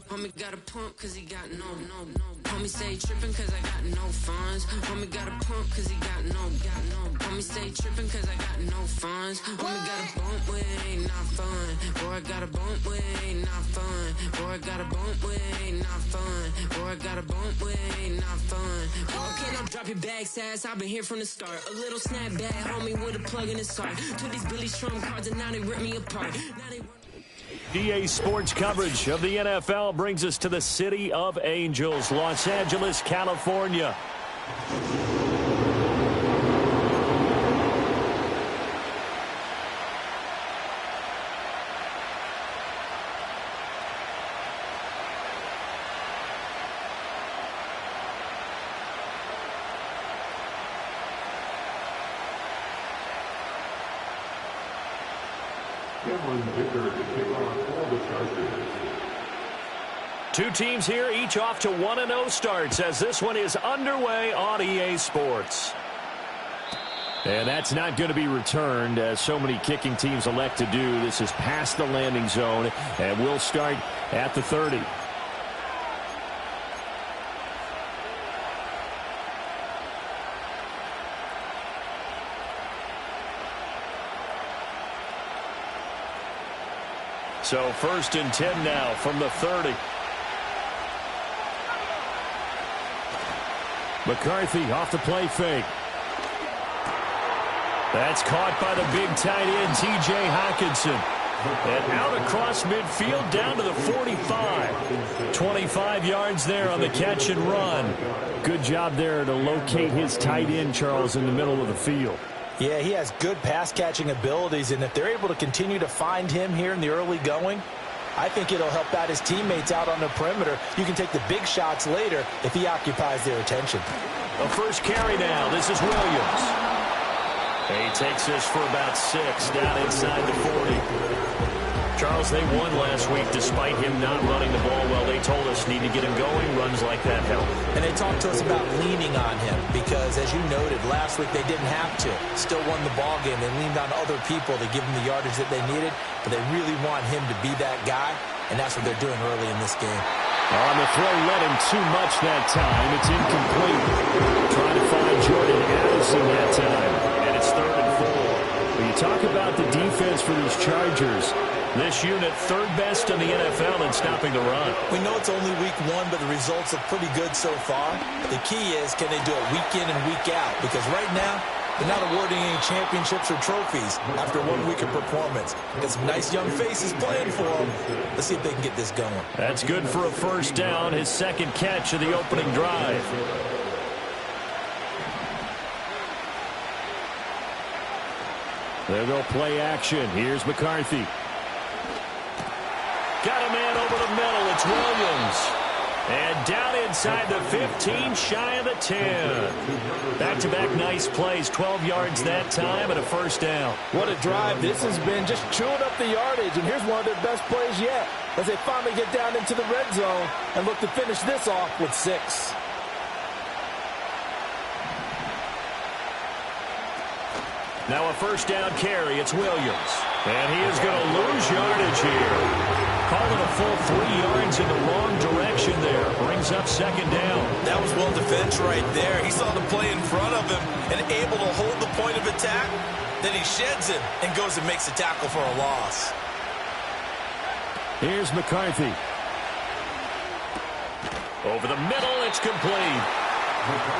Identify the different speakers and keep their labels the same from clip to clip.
Speaker 1: Homie got a pump cause he got no. Homie stay trippin' cause I got no funds. Homie got a pump cause he got no. Homie stay trippin' cause I got no funds. Homie got a bump with it ain't not fun. Boy, I got a bump with it ain't not fun. Boy, I got a bump with it ain't not fun. Boy, I got a bump with it ain't not fun. Okay, now drop your bag, sass. I've been here from the start. A little snapback, homie, with a plug in his heart. Took these Billy Strum cards and now they rip me apart.
Speaker 2: EA Sports coverage of the NFL brings us to the City of Angels, Los Angeles, California. Two teams here, each off to 1-0 starts as this one is underway on EA Sports. And that's not going to be returned, as so many kicking teams elect to do. This is past the landing zone, and we'll start at the 30. So 1st and 10 now from the 30. McCarthy off the play fake. That's caught by the big tight end, T.J. Hockenson. And out across midfield down to the 45. 25 yards there on the catch and run. Good job there to locate his tight end, Charles, in the middle of the field.
Speaker 3: Yeah, he has good pass-catching abilities, and if they're able to continue to find him here in the early going, I think it'll help out his teammates out on the perimeter. You can take the big shots later if he occupies their attention.
Speaker 2: The first carry now. This is Williams. He takes this for about 6 down inside the 40. Charles, they won last week despite him not running the ball well. They told us need to get him going. Runs like that help.
Speaker 3: And they talked to us about leaning on him because, as you noted, last week they didn't have to. Still won the ball game. They leaned on other people to give them the yardage that they needed, but they really want him to be that guy, and that's what they're doing early in this game.
Speaker 2: On the throw, led him too much that time. It's incomplete. Trying to find Jordan Addison that time, and it's 3rd and 4. When you talk about the defense for these Chargers, this unit 3rd best in the NFL in stopping the run.
Speaker 3: We know it's only week 1, but the results look pretty good so far. The key is, can they do it week in and week out? Because right now, they're not awarding any championships or trophies after 1 week of performance. Got some nice young faces playing for them. Let's see if they can get this going.
Speaker 2: That's good for a 1st down, his 2nd catch of the opening drive. They'll go play action. Here's McCarthy. Got a man over the middle. It's Williams. And down inside the 15, shy of the 10. Back-to-back nice plays, 12 yards that time and a 1st down.
Speaker 4: What a drive. This has been just chewing up the yardage, and here's one of their best plays yet as they finally get down into the red zone and look to finish this off with 6.
Speaker 2: Now a 1st down carry. It's Williams. And he is going to lose yardage here. Calling a full 3 yards in the wrong direction there. Brings up 2nd down.
Speaker 5: That was well defense right there. He saw the play in front of him and able to hold the point of attack. Then he sheds him and goes and makes a tackle for a loss.
Speaker 2: Here's McCarthy. Over the middle, it's complete.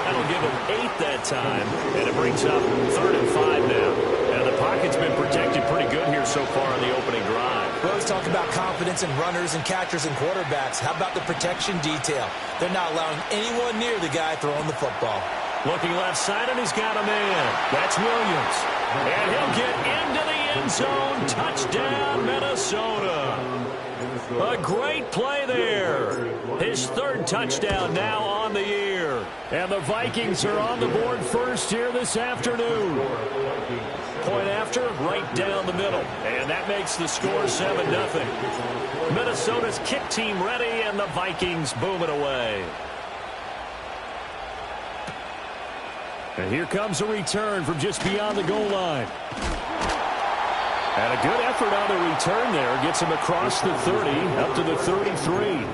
Speaker 2: That'll give him 8 that time, and it brings up 3rd and 5 now. And the pocket's been protected pretty good here so far on the opening drive.
Speaker 3: We always talk about confidence in runners and catchers and quarterbacks. How about the protection detail? They're not allowing anyone near the guy throwing the football.
Speaker 2: Looking left side, and he's got a man. That's Williams. And he'll get into the end zone. Touchdown, Minnesota. A great play there. His 3rd touchdown now on the year. And the Vikings are on the board first here this afternoon. Point after, right down the middle. And that makes the score 7-0. Minnesota's kick team ready, and the Vikings boom it away. And here comes a return from just beyond the goal line. And a good effort on the return there. Gets him across the 30, up to the 33.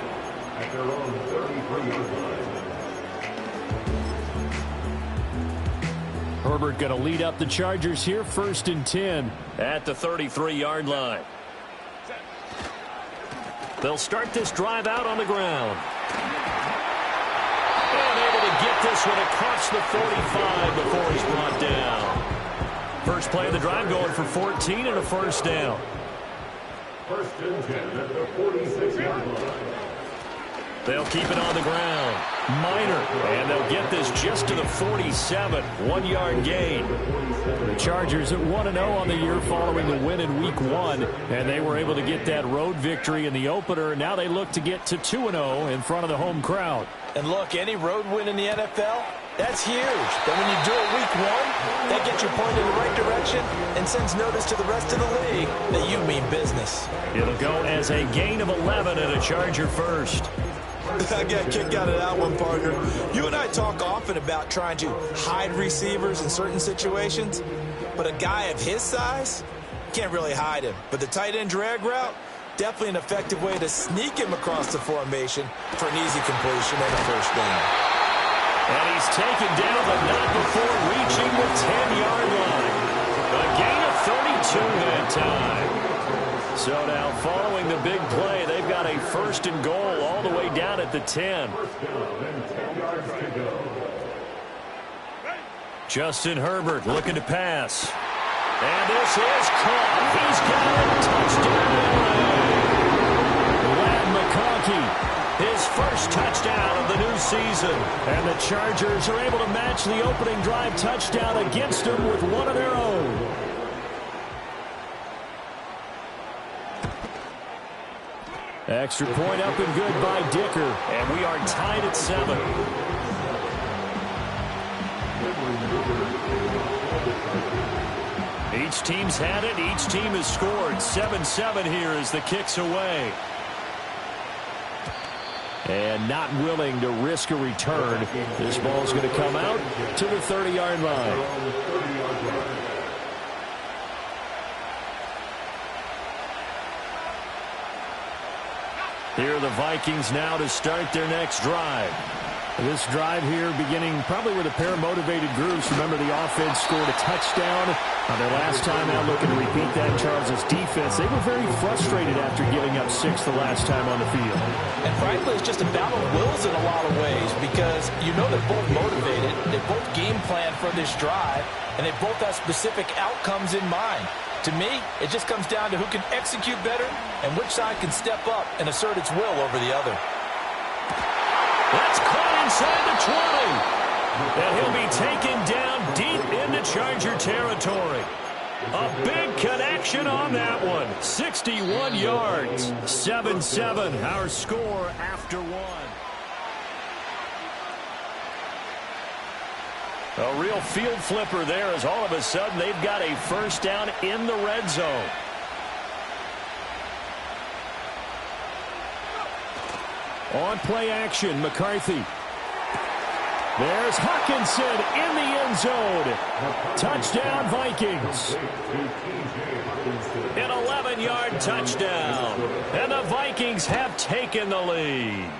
Speaker 2: Herbert going to lead up the Chargers here, 1st and 10 at the 33-yard line. They'll start this drive out on the ground. And able to get this one across the 45 before he's brought down. First play of the drive going for 14 and a first down.
Speaker 6: 1st and 10 at the 46-yard line.
Speaker 2: They'll keep it on the ground. Minor, and they'll get this just to the 47, 1-yard gain. The Chargers at 1-0 on the year following the win in Week 1, and they were able to get that road victory in the opener. Now they look to get to 2-0 in front of the home crowd.
Speaker 3: And look, any road win in the NFL, that's huge. But when you do it Week 1, that gets you pointed in the right direction and sends notice to the rest of the league that you mean business.
Speaker 2: It'll go as a gain of 11 and a Charger first.
Speaker 3: I got a kick out of that one, partner. You and I talk often about trying to hide receivers in certain situations, but a guy of his size can't really hide him. But the tight end drag route, definitely an effective way to sneak him across the formation for an easy completion and a first down.
Speaker 2: And he's taken down, but not before reaching the 10-yard line. A gain of 32 that time. So now, following the big play, they've got a 1st and goal all the way down at the 10. Justin Herbert looking to pass. And this is caught. He's got a touchdown. Lad McConkey, his first touchdown of the new season. And the Chargers are able to match the opening drive touchdown against them with one of their own. Extra point up and good by Dicker. And we are tied at 7. Each team's had it. Each team has scored. 7-7 here as the kick's away. And not willing to risk a return. This ball's going to come out to the 30-yard line. Here are the Vikings now to start their next drive. This drive here beginning probably with a pair of motivated groups. Remember, the offense scored a touchdown on their last time out, looking to repeat that. Charles' defense, they were very frustrated after giving up 6 the last time on the field.
Speaker 3: And frankly, it's just a battle of wills in a lot of ways because you know they're both motivated, they both game plan for this drive, and they both have specific outcomes in mind. To me, it just comes down to who can execute better and which side can step up and assert its will over the other.
Speaker 2: That's caught inside the 20. And he'll be taken down deep into Charger territory. A big connection on that one. 61 yards. 7-7, our score after 1. A real field flipper there as all of a sudden they've got a first down in the red zone. On play action, McCarthy. There's Hawkinson in the end zone. Touchdown, Vikings. An 11-yard touchdown. And the Vikings have taken the lead.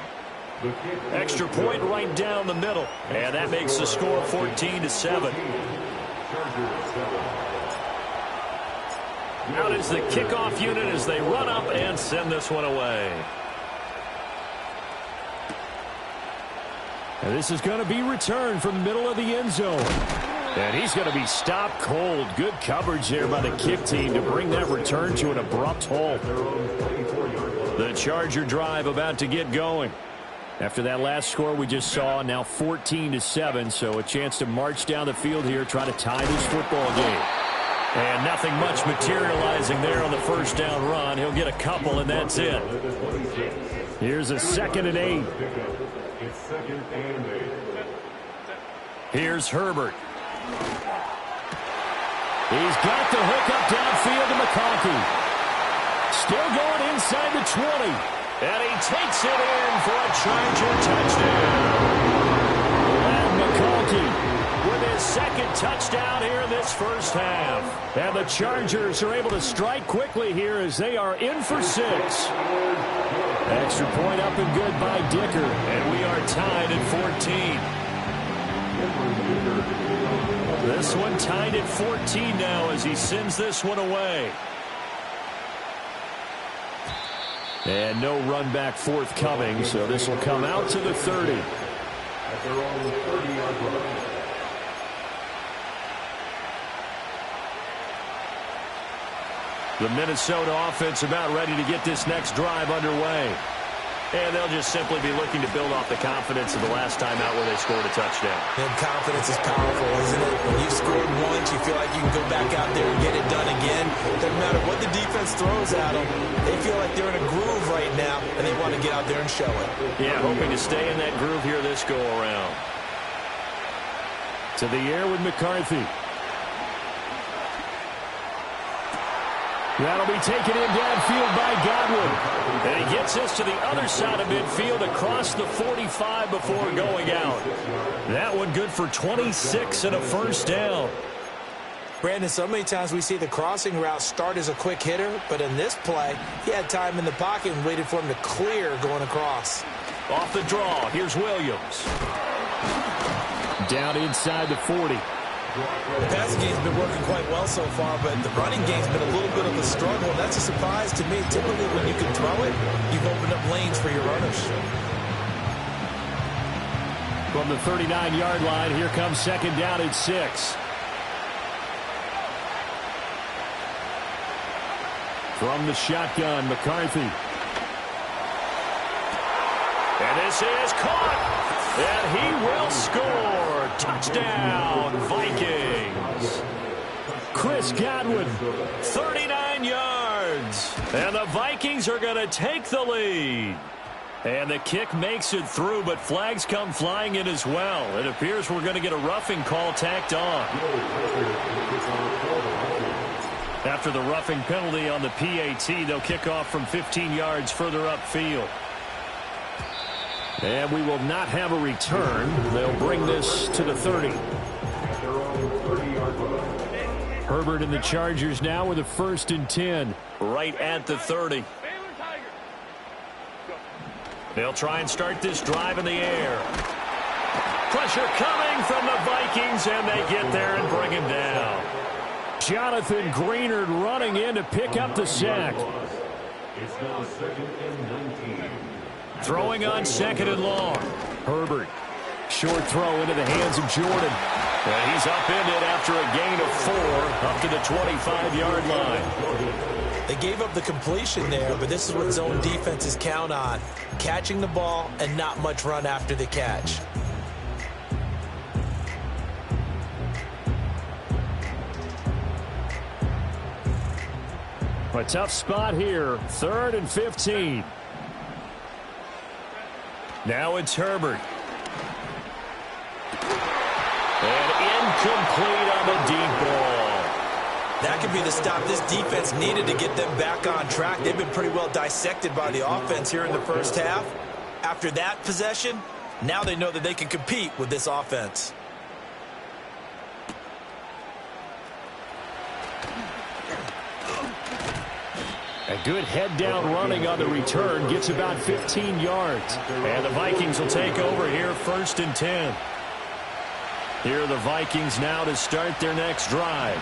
Speaker 2: Extra point right down the middle. And that makes the score 14-7. Out is the kickoff unit as they run up and send this one away. And this is going to be returned from the middle of the end zone. And he's going to be stopped cold. Good coverage there by the kick team to bring that return to an abrupt halt. The Charger drive about to get going. After that last score we just saw, now 14-7, so a chance to march down the field here, try to tie this football game. And nothing much materializing there on the first down run. He'll get a couple, and that's it. Here's a 2nd and 8. Here's Herbert. He's got the hook up downfield to McConkey. Still going inside the 20. And he takes it in for a Charger touchdown. And McConkey with his second touchdown here in this first half. And the Chargers are able to strike quickly here as they are in for 6. Extra point up and good by Dicker. And we are tied at 14. This one tied at 14 now as he sends this one away. And no run back forthcoming, so this will come out to the 30.
Speaker 6: At their own 30-yard line.
Speaker 2: The Minnesota offense about ready to get this next drive underway. And they'll just simply be looking to build off the confidence of the last time out where they scored a touchdown.
Speaker 3: And confidence is powerful, isn't it? When you've scored once, you feel like you can go back out there and get it done again. Doesn't matter what the defense throws at them. They feel like they're in a groove right now, and they want to get out there and show it.
Speaker 2: Yeah, hoping to stay in that groove here this go-around. To the air with McCarthy. That'll be taken in downfield by Godwin. And he gets this to the other side of midfield across the 45 before going out. That one good for 26 and a first down.
Speaker 3: Brandon, so many times we see the crossing route start as a quick hitter, but in this play, he had time in the pocket and waited for him to clear going across.
Speaker 2: Off the draw, here's Williams. Down inside the 40.
Speaker 3: The passing game's been working quite well so far, but the running game's been a little bit of a struggle, and that's a surprise to me. Typically, when you can throw it, you've opened up lanes for your runners.
Speaker 2: From the 39-yard line, here comes second down at 6. From the shotgun, McCarthy. And this is caught. And he will score. Touchdown, Vikings. Chris Godwin, 39 yards. And the Vikings are going to take the lead. And the kick makes it through, but flags come flying in as well. It appears we're going to get a roughing call tacked on. After the roughing penalty on the PAT, they'll kick off from 15 yards further upfield. And we will not have a return. They'll bring this to the 30. Herbert and the Chargers now with a 1st and 10. Right at the 30. They'll try and start this drive in the air. Pressure coming from the Vikings, and they get there and bring him down. Jonathan Greenard running in to pick up the sack.
Speaker 6: It's now 2nd and 19.
Speaker 2: Throwing on 2nd and long. Herbert. Short throw into the hands of Jordan. And he's upended after a gain of 4 up to the 25-yard line.
Speaker 3: They gave up the completion there, but this is what zone defenses count on. Catching the ball and not much run after the catch.
Speaker 2: A tough spot here. 3rd and 15. Now it's Herbert. And incomplete on the deep ball.
Speaker 3: That could be the stop this defense needed to get them back on track. They've been pretty well dissected by the offense here in the first half. After that possession, now they know that they can compete with this offense.
Speaker 2: A good head-down running on the return gets about 15 yards. And the Vikings will take over here 1st and 10. Here are the Vikings now to start their next drive.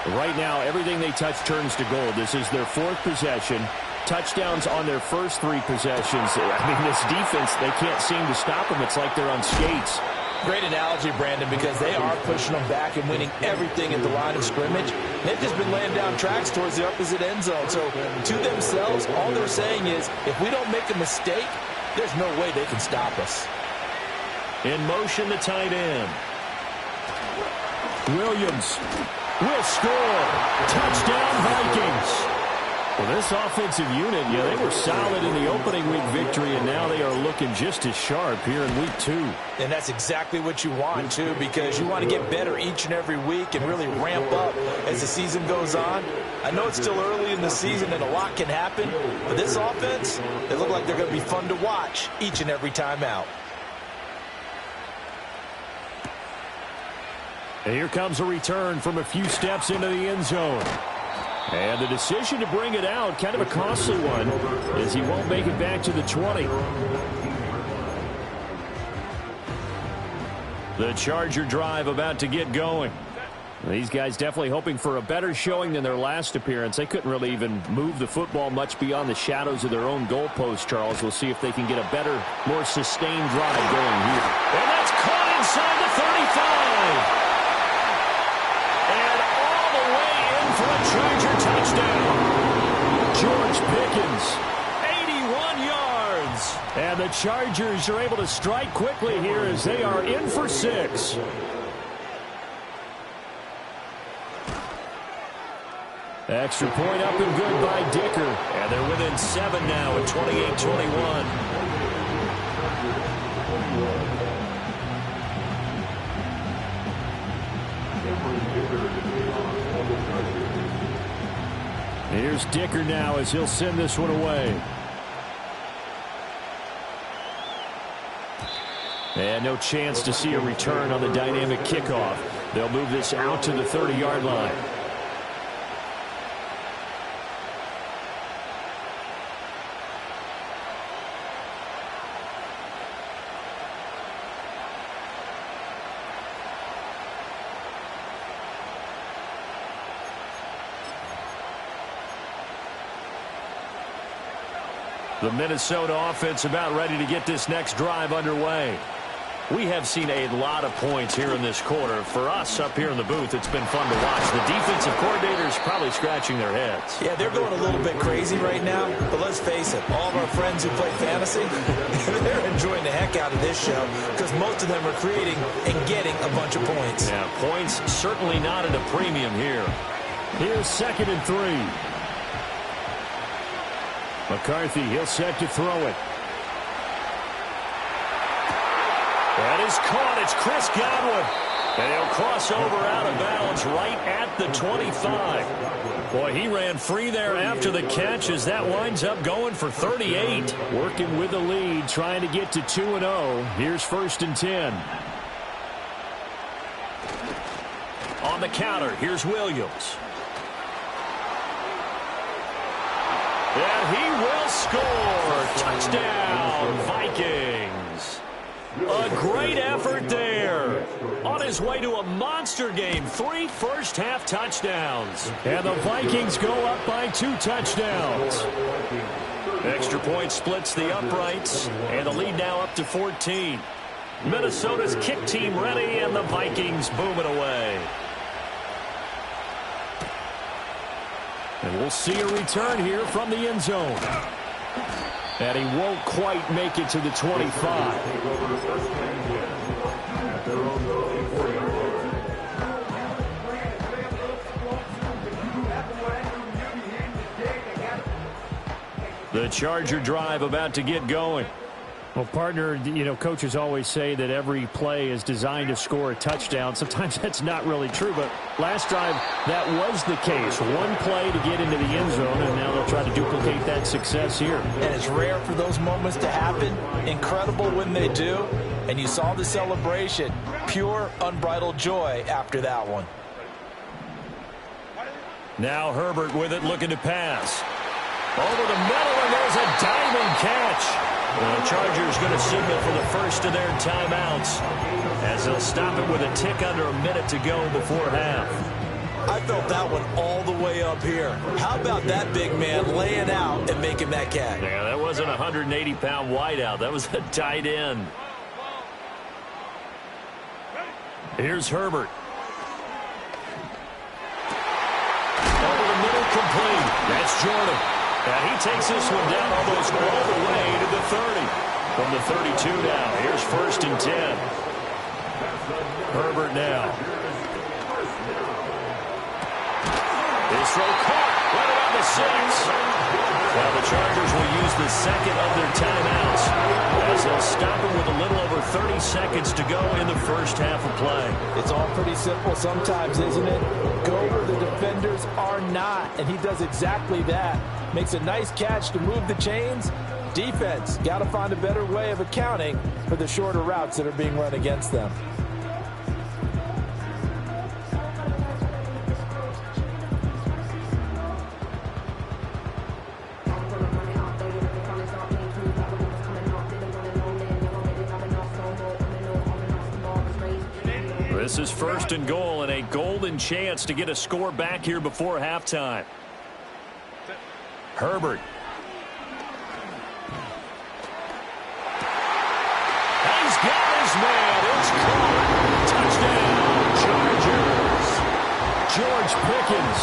Speaker 2: Right now, everything they touch turns to gold. This is their 4th possession. Touchdowns on their first 3 possessions. I mean, this defense, they can't seem to stop them. It's like they're on skates.
Speaker 4: Great analogy, Brandon, because they are pushing them back and winning everything at the line of scrimmage. They've just been laying down tracks towards the opposite end zone. So to themselves, all they're saying is, if we don't make a mistake, there's no way they can stop us.
Speaker 2: In motion, the tight end. Williams will score. Touchdown, Vikings. Well, this offensive unit, yeah, they were solid in the opening week victory, and now they are looking just as sharp here in week 2.
Speaker 4: And that's exactly what you want, too, because you want to get better each and every week and really ramp up as the season goes on. I know it's still early in the season and a lot can happen, but this offense, they look like they're going to be fun to watch each and every time out.
Speaker 2: And here comes a return from a few steps into the end zone. And the decision to bring it out, kind of a costly one, as he won't make it back to the 20. The Charger drive about to get going. These guys definitely hoping for a better showing than their last appearance. They couldn't really even move the football much beyond the shadows of their own goalpost, Charles. We'll see if they can get a better, more sustained drive going here. And that's caught inside the 35. And all the way in for a Charger touchdown. George Pickens, 81 yards. And the Chargers are able to strike quickly here as they are in for 6. Extra point up and good by Dicker. And they're within 7 now at 28-21. Here's Dicker now as he'll send this one away. And no chance to see a return on the dynamic kickoff. They'll move this out to the 30-yard line. The Minnesota offense about ready to get this next drive underway. We have seen a lot of points here in this quarter. For us up here in the booth, it's been fun to watch. The defensive coordinators probably scratching their heads.
Speaker 4: Yeah, they're going a little bit crazy right now. But let's face it, all of our friends who play fantasy, they're enjoying the heck out of this show because most of them are creating and getting a bunch of points.
Speaker 2: Yeah, points certainly not at a premium here. Here's 2nd and 3. McCarthy, he'll set to throw it. That is caught. It's Chris Godwin. And he'll cross over out of bounds right at the 25. Boy, he ran free there after the catch as that winds up going for 38. Working with the lead, trying to get to 2-0. Here's 1st and 10. On the counter, here's Williams. And he will score. Touchdown, Vikings. A great effort there. On his way to a monster game. 3 first-half touchdowns. And the Vikings go up by 2 touchdowns. Extra point splits the uprights. And the lead now up to 14. Minnesota's kick team ready, and the Vikings boom it away. And we'll see a return here from the end zone. And he won't quite make it to the 25. The Charger drive about to get going. Well, partner, you know, coaches always say that every play is designed to score a touchdown. Sometimes that's not really true, but last drive that was the case. One play to get into the end zone, and now they'll try to duplicate that success here.
Speaker 4: And it's rare for those moments to happen. Incredible when they do. And you saw the celebration. Pure, unbridled joy after that one.
Speaker 2: Now Herbert with it, looking to pass. Over the middle, and there's a diving catch. The Chargers going to signal for the first of their timeouts as they'll stop it with a tick under a minute to go before half.
Speaker 4: I felt that one all the way up here. How about that big man laying out and making that catch?
Speaker 2: Yeah, that wasn't a 180-pound wideout. That was a tight end. Here's Herbert. Over the middle, complete. That's Jordan. And he takes this one down almost all the way to the 30. From the 32 now, here's 1st and 10. Herbert now. This throw caught right around the 6. Now the Chargers will use the second of their timeouts as they'll stop it with a little over 30 seconds to go in the first half of play.
Speaker 4: It's all pretty simple sometimes, isn't it? Go where the defenders are not, and he does exactly that. Makes a nice catch to move the chains. Defense, got to find a better way of accounting for the shorter routes that are being run against them.
Speaker 2: This is 1st and goal and a golden chance to get a score back here before halftime. Herbert. He's got his man. It's caught. Touchdown, Chargers. George Pickens.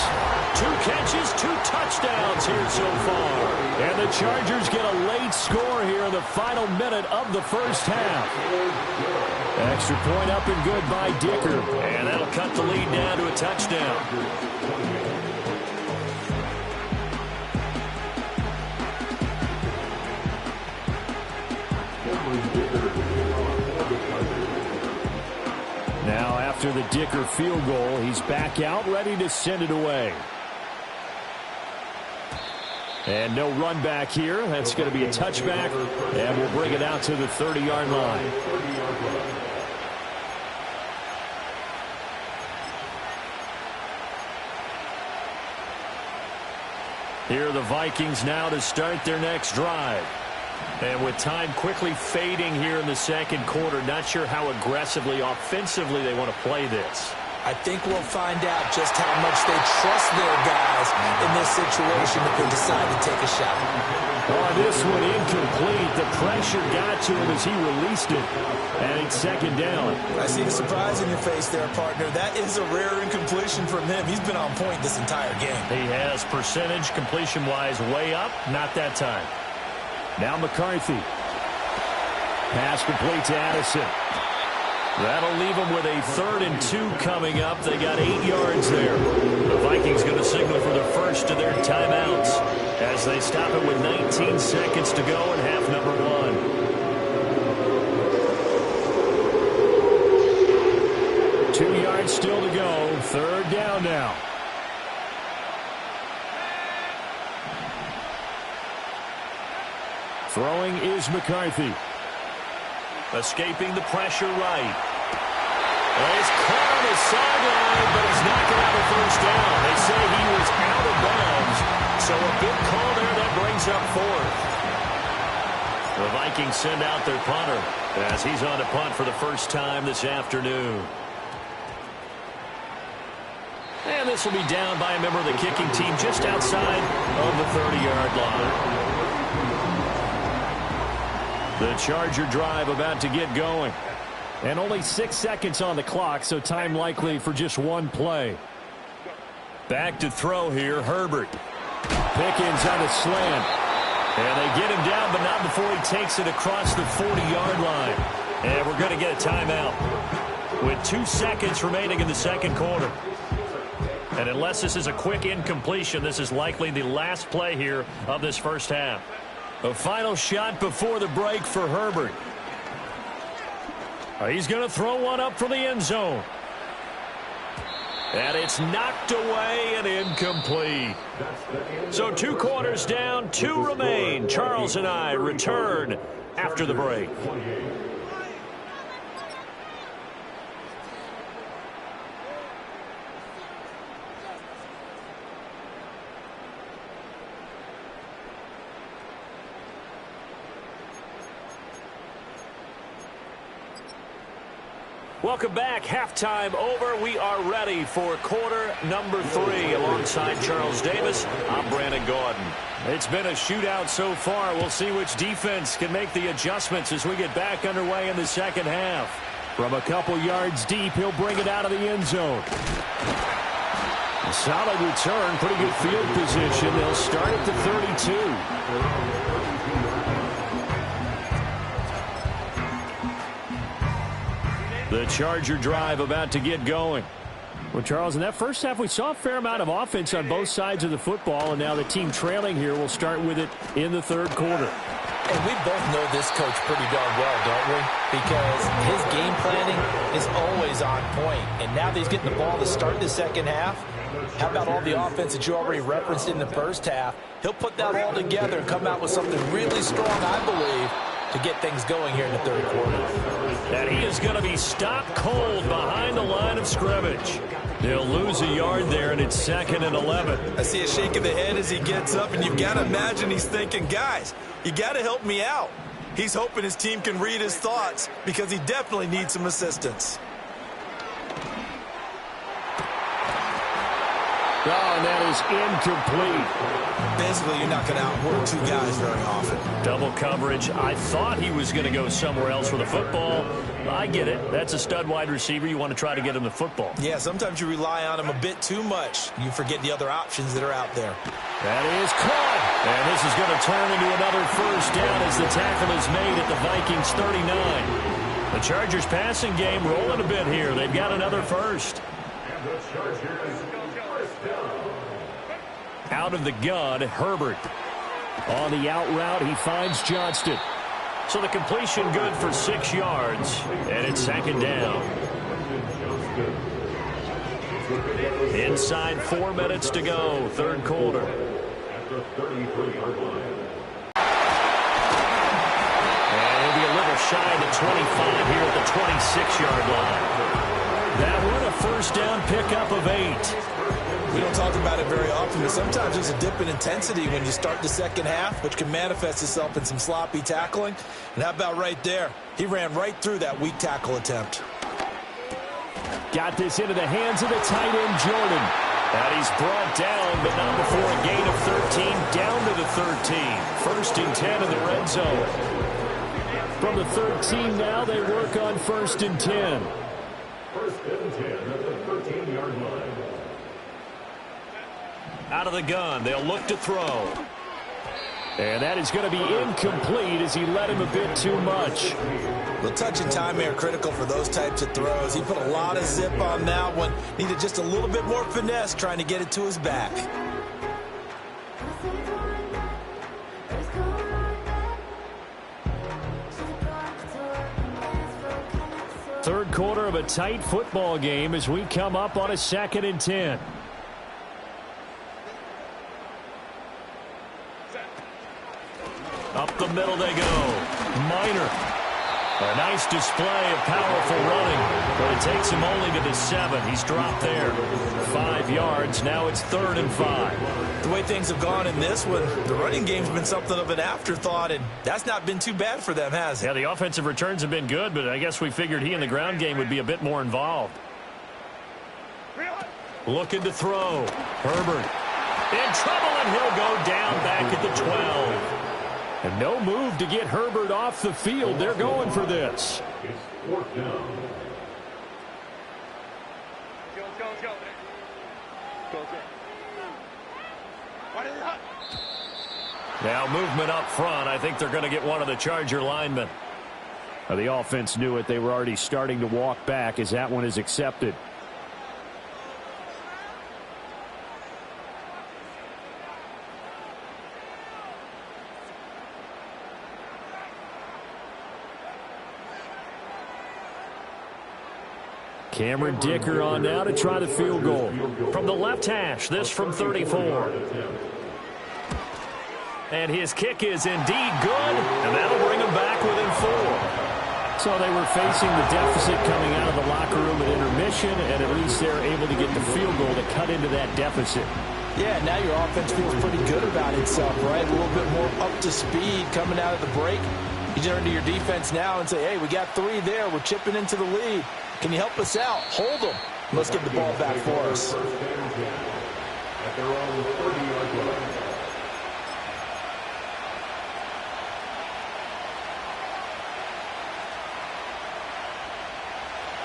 Speaker 2: 2 catches, 2 touchdowns here so far. And the Chargers get a late score here in the final minute of the first half. Extra point up and good by Dicker. And that'll cut the lead down to a touchdown. Now after the Dicker field goal, he's back out ready to send it away. And no run back here. That's going to be a touchback, and we'll bring it out to the 30-yard line. Here are the Vikings now to start their next drive. And with time quickly fading here in the second quarter, not sure how aggressively, offensively they want to play this.
Speaker 3: I think we'll find out just how much they trust their guys in this situation if they decide to take a shot.
Speaker 2: Oh, this one incomplete. The pressure got to him as he released it. And it's 2nd down.
Speaker 3: I see the surprise in your face there, partner. That is a rare incompletion from him. He's been on point this entire game.
Speaker 2: He has percentage completion-wise way up. Not that time. Now McCarthy. Pass complete to Addison. That'll leave them with a 3rd and 2 coming up. They got 8 yards there. The Vikings going to signal for the first of their timeouts as they stop it with 19 seconds to go in half number 1. 2 yards still to go. 3rd down now. Throwing is McCarthy. Escaping the pressure right. Well, he's caught on the sideline, but he's knocking out the first down. They say he was out of bounds, so a big call there that brings up 4th. The Vikings send out their punter as he's on to punt for the first time this afternoon. And this will be down by a member of the kicking team just outside of the 30-yard line. The Charger drive about to get going. And only 6 seconds on the clock, so time likely for just one play. Back to throw here, Herbert. Pickens on a slant. And they get him down, but not before he takes it across the 40-yard line. And we're going to get a timeout with 2 seconds remaining in the second quarter. And unless this is a quick incompletion, this is likely the last play here of this first half. A final shot before the break for Herbert. He's going to throw one up for the end zone. And it's knocked away and incomplete. So 2 quarters down, 2 remain. Charles and I return after the break. Welcome back. Halftime over. We are ready for quarter number 3. Alongside Charles Davis, I'm Brandon Gordon. It's been a shootout so far. We'll see which defense can make the adjustments as we get back underway in the second half. From a couple yards deep, he'll bring it out of the end zone. A solid return. Pretty good field position. They'll start at the 32. The Charger drive about to get going. Well, Charles, in that first half, we saw a fair amount of offense on both sides of the football, and now the team trailing here will start with it in the third quarter.
Speaker 3: And we both know this coach pretty darn well, don't we? Because his game planning is always on point. And now that he's getting the ball to start the second half, how about all the offense that you already referenced in the first half? He'll put that all together and come out with something really strong, I believe, to get things going here in the third quarter.
Speaker 2: And he is going to be stopped cold behind the line of scrimmage. He'll lose a yard there, and it's 2nd and 11.
Speaker 5: I see a shake of the head as he gets up, and you've got to imagine he's thinking, guys, you got to help me out. He's hoping his team can read his thoughts because he definitely needs some assistance.
Speaker 2: Oh, and that is incomplete.
Speaker 3: Basically, you're not going to outwork two guys very often.
Speaker 2: Double coverage. I thought he was going to go somewhere else for the football. I get it. That's a stud wide receiver. You want to try to get him the football.
Speaker 3: Yeah, sometimes you rely on him a bit too much. You forget the other options that are out there.
Speaker 2: That is caught. And this is going to turn into another first down as the tackle is made at the Vikings 39. The Chargers passing game rolling a bit here. They've got another first.
Speaker 6: And the Chargers first down.
Speaker 2: Out of the gun, Herbert. On the out route, he finds Johnston. So the completion good for 6 yards, and it's second down. Inside 4 minutes to go, third quarter.
Speaker 6: At the 33-yard line.
Speaker 2: And it'll be a little shy of the 25 here at the 26-yard line. That one a first down pickup of 8.
Speaker 3: We don't talk about it very often, but sometimes there's a dip in intensity when you start the second half, which can manifest itself in some sloppy tackling. And how about right there? He ran right through that weak tackle attempt.
Speaker 2: Got this into the hands of the tight end, Jordan. And he's brought down, but not before a gain of 13, down to the 13. First and 10 in the red zone. From the 13 now, they work on first and 10.
Speaker 6: First and 10 at the 13-yard line.
Speaker 2: Out of the gun, they'll look to throw. And that is going to be incomplete as he led him a bit too much.
Speaker 3: The touch and time are critical for those types of throws. He put a lot of zip on that one. Needed just a little bit more finesse trying to get it to his back.
Speaker 2: Third quarter of a tight football game as we come up on a 2nd and 10. Up the middle they go. Minor. A nice display of powerful running, but it takes him only to the 7. He's dropped there. 5 yards. Now it's 3rd and 5.
Speaker 3: The way things have gone in this one, the running game's been something of an afterthought, and that's not been too bad for them, has it?
Speaker 2: Yeah, the offensive returns have been good, but I guess we figured he in the ground game would be a bit more involved. Looking to throw. Herbert in trouble, and he'll go down back at the 12. And no move to get Herbert off the field. They're going for this.
Speaker 6: It's 4th down.
Speaker 2: Now movement up front. I think they're going to get one of the Charger linemen. The offense knew it. They were already starting to walk back as that one is accepted. Cameron Dicker on now to try the field goal. From the left hash, this from 34. And his kick is indeed good, and that'll bring him back within 4. So they were facing the deficit coming out of the locker room at intermission, and at least they're able to get the field goal to cut into that deficit.
Speaker 3: Yeah, now your offense feels pretty good about itself, right? A little bit more up to speed coming out of the break. You turn to your defense now and say, hey, we got 3 there. We're chipping into the lead. Can you help us out? Hold them. Let's get the ball back for us.
Speaker 6: First and 10 at their own 30-yard line.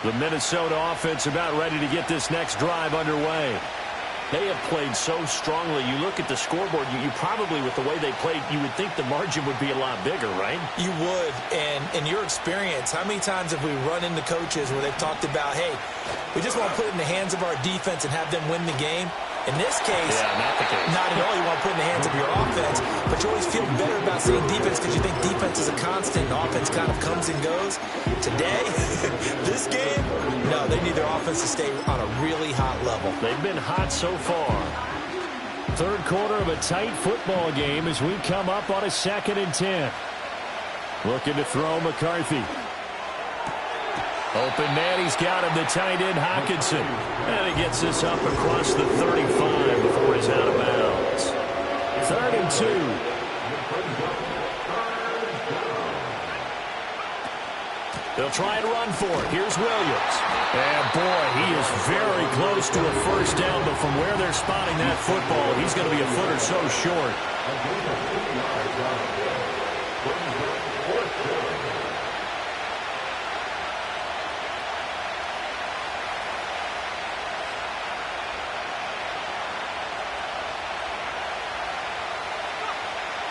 Speaker 2: The Minnesota offense about ready to get this next drive underway. They have played so strongly. You look at the scoreboard, you probably, with the way they played, you would think the margin would be a lot bigger, right?
Speaker 3: You would. And in your experience, how many times have we run into coaches where they've talked about, hey, we just want to put it in the hands of our defense and have them win the game? In this case,
Speaker 2: not the case.
Speaker 3: Not at all. You want to put it in the hands of your offense, but you always feel better about saying defense because you think defense is a constant and offense kind of comes and goes. Today, this game, no, they need their offense to stay on a really hot level.
Speaker 2: They've been hot so far. Third quarter of a tight football game as we come up on a 2nd and 10. Looking to throw McCarthy. Open man, he's got him, the tight end Hockenson. And he gets this up across the 35 before he's out of bounds. 3rd and 2. They'll try and run for it. Here's Williams. And, boy, he is very close to a first down, but from where they're spotting that football, he's going to be a foot or so short.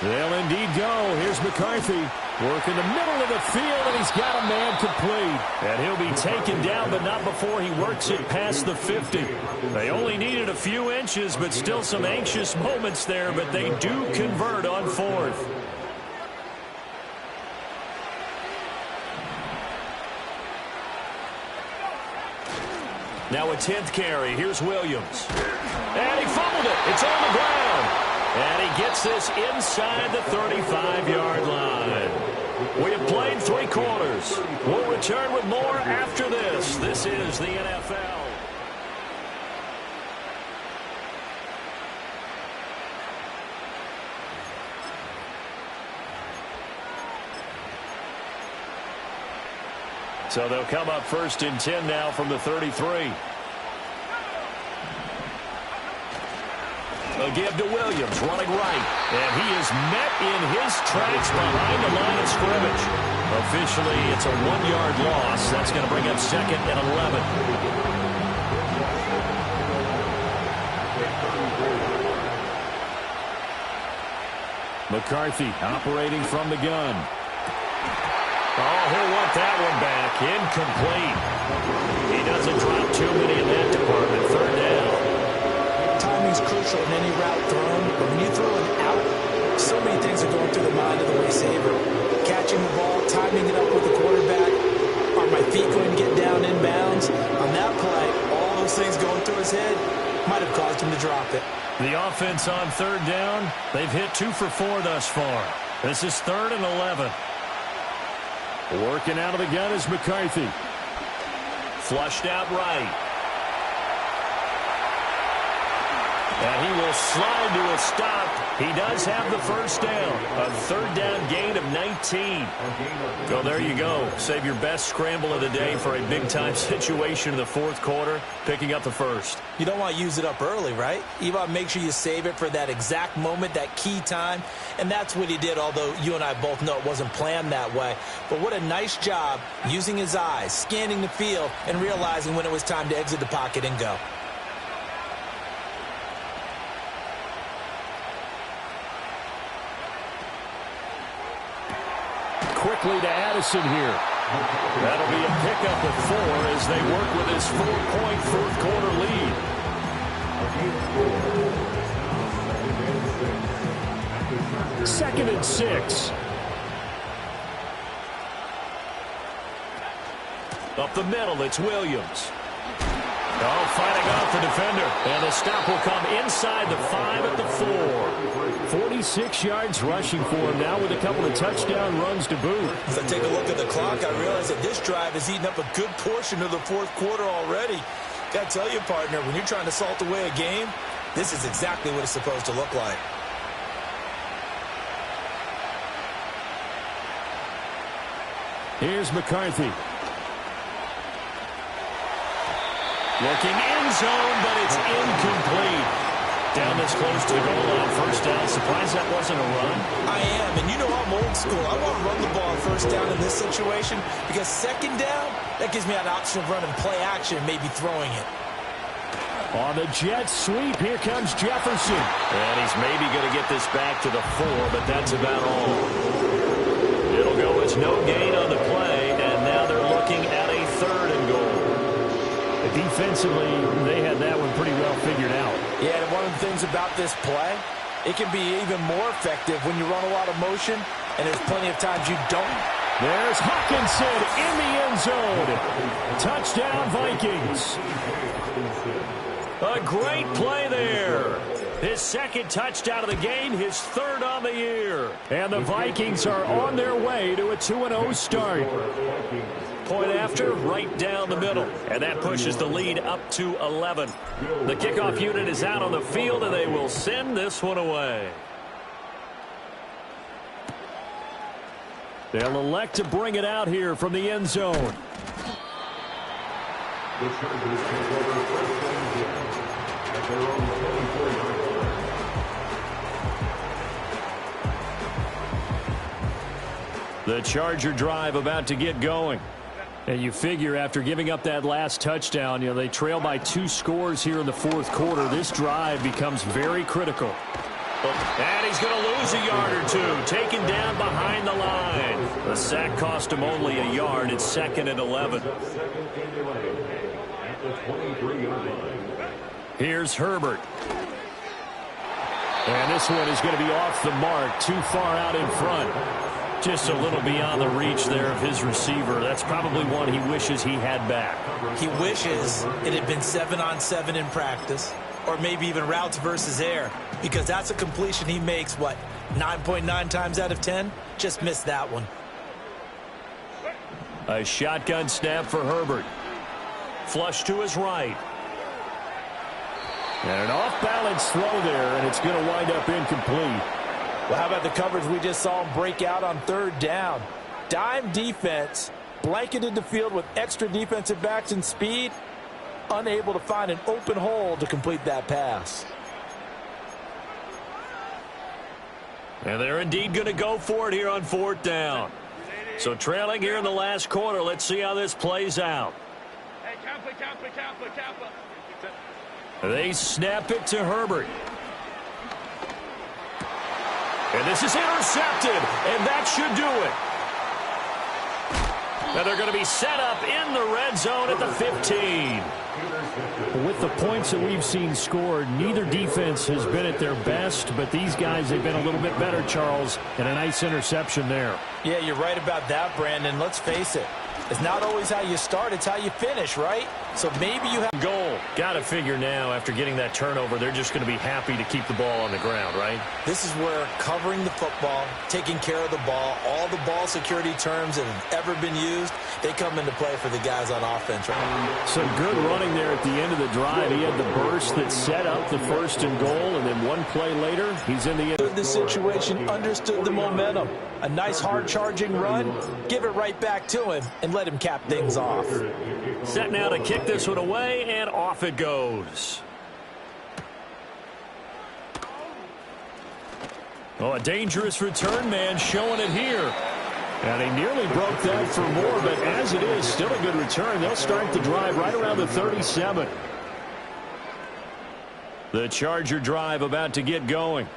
Speaker 2: They'll indeed go. Here's McCarthy. Work in the middle of the field, and he's got a man complete. And he'll be taken down, but not before he works it past the 50. They only needed a few inches, but still some anxious moments there, but they do convert on fourth. Now a 10th carry. Here's Williams. And he fumbled it. It's on the ground. And he gets this inside the 35-yard line. We have played 3 quarters. We'll return with more after this. This is the NFL. So they'll come up 1st and 10 now from the 33. A give to Williams, running right. And he is met in his tracks behind the line of scrimmage. Officially, it's a 1-yard loss. That's going to bring up 2nd and 11. McCarthy operating from the gun. Oh, he'll want that one back. Incomplete. He doesn't drop too many in that department. 3rd down.
Speaker 4: Timing's crucial in any route thrown, but when you throw it out, so many things are going through the mind of the receiver. Catching the ball, timing it up with the quarterback. Are my feet going to get down in bounds? On that play, all those things going through his head might have caused him to drop it.
Speaker 2: The offense on 3rd down, they've hit 2 for 4 thus far. This is 3rd and 11. Working out of the gun is McCarthy. Flushed out right. And he will slide to a stop. He does have the first down. A 3rd down gain of 19. So there you go. Save your best scramble of the day for a big-time situation in the 4th quarter, picking up the first.
Speaker 4: You don't want to use it up early, right? You want to make sure you save it for that exact moment, that key time. And that's what he did, although you and I both know it wasn't planned that way. But what a nice job using his eyes, scanning the field, and realizing when it was time to exit the pocket and go.
Speaker 2: Quickly to Addison here. That'll be a pickup of 4 as they work with this 4-point 4th quarter lead. Second and 6. Up the middle, it's Williams. Oh, fighting off the defender. And the stop will come inside the 5 at the 4. 46 yards rushing for him now with a couple of touchdown runs to boot.
Speaker 4: As I take a look at the clock, I realize that this drive has eaten up a good portion of the 4th quarter already. Got to tell you, partner, when you're trying to salt away a game, this is exactly what it's supposed to look like.
Speaker 2: Here's McCarthy. Looking end zone, but it's incomplete. Down this close to the goal line, first down. Surprised that wasn't a run.
Speaker 4: I am, and you know I'm old school. I want to run the ball on first down in this situation because 2nd down, that gives me an option of running play action, maybe throwing it.
Speaker 2: On the jet sweep, here comes Jefferson. And he's maybe going to get this back to the 4, but that's about all. It'll go as no gain on the play, and now they're looking at a 3rd and goal. Defensively, they had that one pretty well figured out.
Speaker 4: Yeah, and one of the things about this play, it can be even more effective when you run a lot of motion, and there's plenty of times you don't.
Speaker 2: There's Hawkinson in the end zone. Touchdown, Vikings. A great play there. His 2nd touchdown of the game, his 3rd on the year. And the Vikings are on their way to a 2-0 start. Point after, right down the middle. And that pushes the lead up to 11. The kickoff unit is out on the field, and they will send this one away. They'll elect to bring it out here from the end zone.
Speaker 6: The Chargers take over first and 10 at their own 24-yard line.
Speaker 2: The Charger drive about to get going. And you figure after giving up that last touchdown, they trail by 2 scores here in the fourth quarter. This drive becomes very critical. And he's going to lose a yard or 2, taken down behind the line. The sack cost him only a yard. It's 2nd and 11.
Speaker 6: Second and 11 at the 23-yard line.
Speaker 2: Here's Herbert. And this one is going to be off the mark, too far out in front. Just a little beyond the reach there of his receiver. That's probably one he wishes he had back.
Speaker 4: He wishes it had been 7-on-7 in practice, or maybe even routes versus air, because that's a completion he makes, 9.9 times out of 10? Just missed that one.
Speaker 2: A shotgun snap for Herbert. Flush to his right. And an off-balance throw there, and it's going to wind up incomplete.
Speaker 4: Well, how about the coverage we just saw him break out on 3rd down? Dime defense, blanketed the field with extra defensive backs and speed, unable to find an open hole to complete that pass.
Speaker 2: And they're indeed going to go for it here on 4th down. So trailing here in the last quarter, let's see how this plays out. They snap it to Herbert. And this is intercepted, and that should do it. Now they're going to be set up in the red zone at the 15. With the points that we've seen scored, neither defense has been at their best, but these guys have been a little bit better, Charles, and a nice interception there.
Speaker 4: Yeah, you're right about that, Brandon. Let's face it. It's not always how you start, it's how you finish, right? So maybe you have
Speaker 2: goal. Got to figure now, after getting that turnover, they're just going to be happy to keep the ball on the ground, right?
Speaker 4: This is where covering the football, taking care of the ball, all the ball security terms that have ever been used, they come into play for the guys on offense, right?
Speaker 2: Some good running there at the end of the drive. He had the burst that set up the 1st and goal, and then one play later, he's in the end.
Speaker 4: The situation, understood the momentum. A nice hard-charging run, give it right back to him, and let him cap things off.
Speaker 2: Set now to kick this one away, and off it goes. Oh, a dangerous return man showing it here. And he nearly broke that for more, but as it is, still a good return. They'll start the drive right around the 37. The Charger drive about to get going.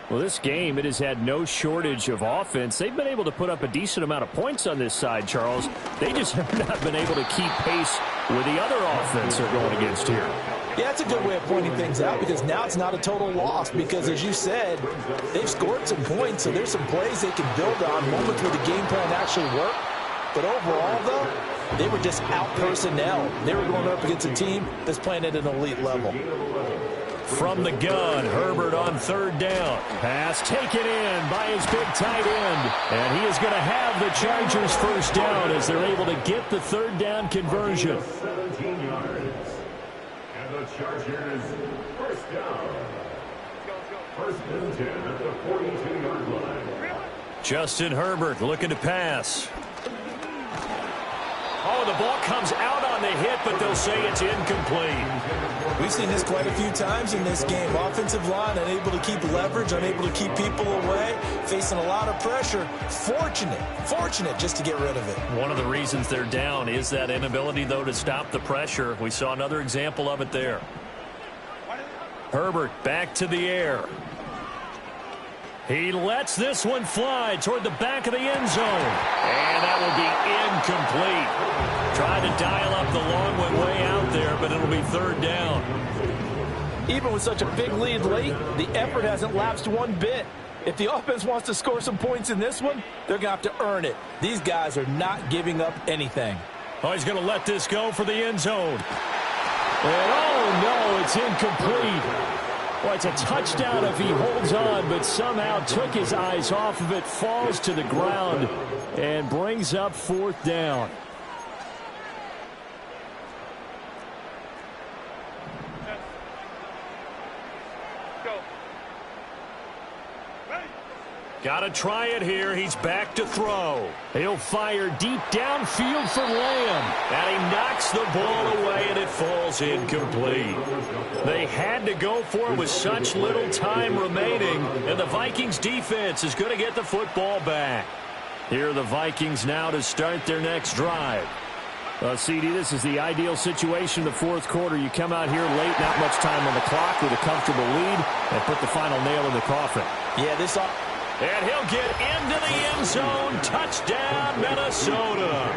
Speaker 2: Well, this game, it has had no shortage of offense. They've been able to put up a decent amount of points on this side, Charles. They just have not been able to keep pace with the other offense they're going against here.
Speaker 4: Yeah, that's a good way of pointing things out, because now it's not a total loss, because as you said, they've scored some points, so there's some plays they can build on, moments where the game plan actually worked. But overall, though, they were just out personnel. They were going up against a team that's playing at an elite level.
Speaker 2: From the gun, Herbert on 3rd down. Pass taken in by his big tight end. And he is going to have the Chargers 1st down as they're able to get the 3rd down conversion.
Speaker 6: 17 yards. And the Chargers 1st down. 1st and 10 at the 42-yard line.
Speaker 2: Justin Herbert looking to pass. Oh, the ball comes out on the hit, but they'll say it's incomplete.
Speaker 4: We've seen this quite a few times in this game. Offensive line unable to keep leverage, unable to keep people away, facing a lot of pressure. Fortunate just to get rid of it.
Speaker 2: One of the reasons they're down is that inability, though, to stop the pressure. We saw another example of it there. Herbert back to the air. He lets this one fly toward the back of the end zone. And that will be incomplete. Trying to dial up the long one way out there, but it'll be 3rd down.
Speaker 4: Even with such a big lead late, the effort hasn't lapsed one bit. If the offense wants to score some points in this one, they're going to have to earn it. These guys are not giving up anything.
Speaker 2: Oh, he's going to let this go for the end zone. And oh, no, it's incomplete. Well, it's a touchdown if he holds on, but somehow took his eyes off of it, falls to the ground, and brings up 4th down. Got to try it here. He's back to throw. He'll fire deep downfield for Lamb. And he knocks the ball away, and it falls incomplete. They had to go for it with such little time remaining, and the Vikings defense is going to get the football back. Here are the Vikings now to start their next drive. CD, this is the ideal situation in the fourth quarter. You come out here late, not much time on the clock, with a comfortable lead, and put the final nail in the coffin.
Speaker 4: Yeah, this all...
Speaker 2: And he'll get into the end zone. Touchdown, Minnesota.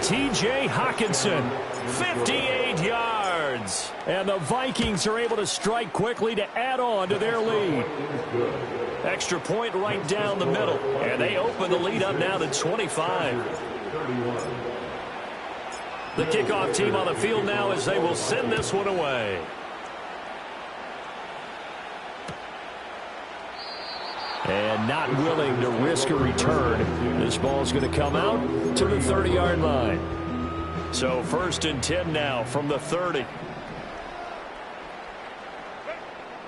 Speaker 2: T.J. Hawkinson, 58 yards. And the Vikings are able to strike quickly to add on to their lead. Extra point right down the middle. And they open the lead up now to 25. The kickoff team on the field now as they will send this one away. And not willing to risk a return. This ball's going to come out to the 30-yard line. So 1st and 10 now from the 30.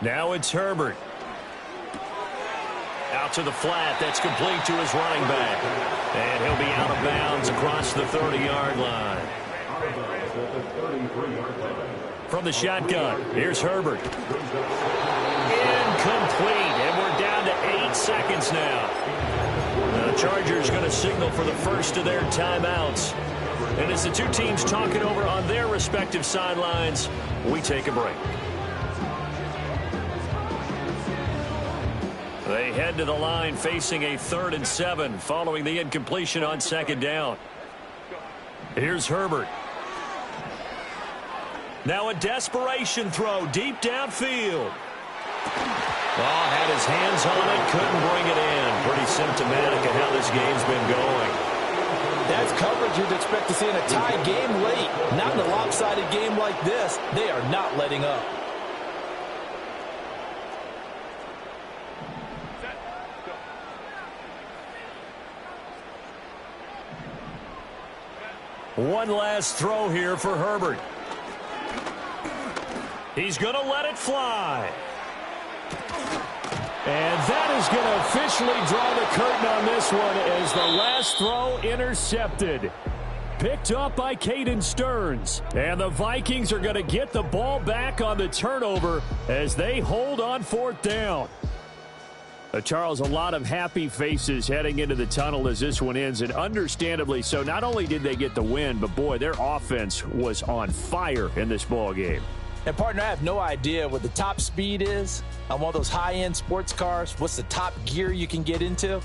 Speaker 2: Now it's Herbert. Out to the flat. That's complete to his running back. And he'll be out of bounds across the 30-yard line. From the shotgun, here's Herbert. Incomplete. And we're down to 8 seconds now. The Chargers going to signal for the first of their timeouts. And as the two teams talk it over on their respective sidelines, we take a break. They head to the line facing a 3rd and 7 following the incompletion on 2nd down. Here's Herbert. Now a desperation throw deep downfield. Well, had his hands on it, couldn't bring it in. Pretty symptomatic of how this game's been going.
Speaker 4: That's coverage you'd expect to see in a tie game late. Not in a lopsided game like this. They are not letting up.
Speaker 2: One last throw here for Herbert. He's going to let it fly. And that is going to officially draw the curtain on this one as the last throw intercepted. Picked up by Caden Stearns. And the Vikings are going to get the ball back on the turnover as they hold on 4th down. Charles, a lot of happy faces heading into the tunnel as this one ends, and understandably so. Not only did they get the win, but, boy, their offense was on fire in this ball game.
Speaker 4: And, partner, I have no idea what the top speed is on one of those high-end sports cars. What's the top gear you can get into?